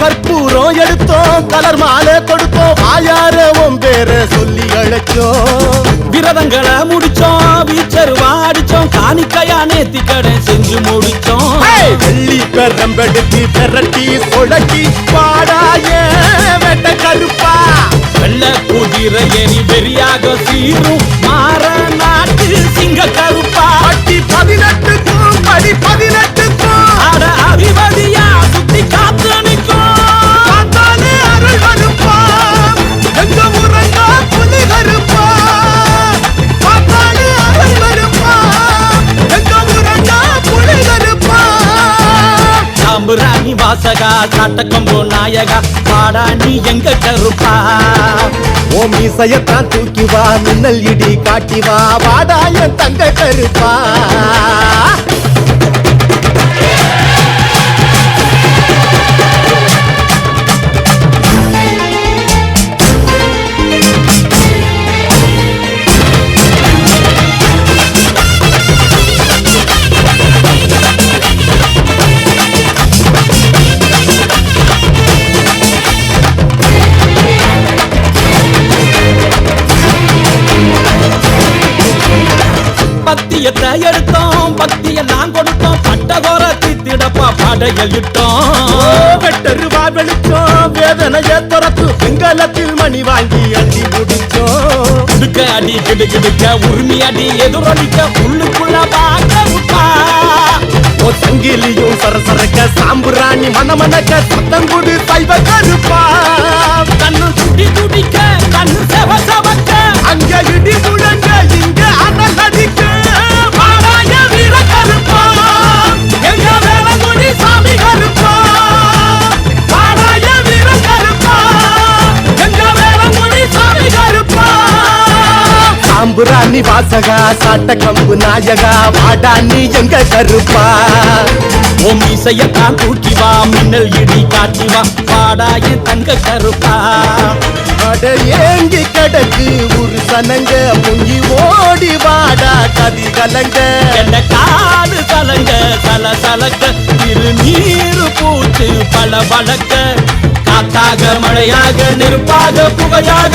கற்பூரம் எடுத்தோம் கலர் மாலை கொடுத்தோம் வாயார பேர சொல்லி அழைச்சோம் விரதங்களை முடிச்சோம் வீச்சருவா அடிச்சோம் காணிக்கையா நேத்தி கடை செஞ்சு முடிச்சோம் வெள்ளி பெரம்பெடுத்து பெரட்டி சொடக்கி பாடாய வெட்ட கருப்பா வெள்ள குதிரை ஏறி வெறியாக சீரும் மாற நாட்டு சிங்க கருப்பா பட்டி 18க்கும் படி 18க்கும் அட அதிபதியா சுத்தி காத்து நிற்கும் காத்தாலே அருள் கருப்பா எங்க முறங்கா புலி கருப்பா காத்தாலே அருள் கருப்பா எங்க முறங்கா புலி கருப்பா சாம்புராணி வாசகா காட்டக்கம்போ நாயகா பாடா நீ எங்க கருப்பா ஓ மீசையத்தான் தூக்கி வா மின்னல் இடி காட்டி வா வாடாய தங்க கருப்பா பக்தியத்தை எடுத்தோம் பக்தியெல்லாம் கொடுத்தோம் பட்டகோர தித்திடப்பா படையிட்டோம் வெட்டருவா வெளிச்சோம் வேதனைய துரத்து வெங்கலத்தில் மணி வாங்கி அள்ளி முடிச்சோம் கிடுக்க அடி கிடுக்கிடுக்க உரிமை அடி எதிரொலிக்க உள்ளுக்குள்ள பார்க்க விட்டா ஓ சங்கிலியும் சரசரக்க சாம்புராணி மனமனக்க சத்தங்குடு சைவ கருப்பா கண்ணு துடி துடிக்க கண்ணு செவ செவக்க அங்க இடி முழங்க இங்க அனல் அடிக்க பாடாய வீர கருப்பா எங்க வேளங்குடி சாமி கருப்பா பாடாய வீர கருப்பா எங்க வேளங்குடி சாமி கருப்பா சாம்புராணி வாசகா சாட்ட கம்பு நாயகா வாடா நீ எங்க கருப்பா ஓம் இசையத்தான் தூக்கி வா மின்னல் இடி காட்டி வா பாடாய தங்க கருப்பா அட ஏங்கி கிடக்கு ஒரு சனங்க முங்கி ஓடி வாடா கதி கலங்க என்ன காடு கலங்க சல சலக்க திருநீரு பூச்சு பல வழக்க காத்தாக மழையாக நெருப்பாக புகையாக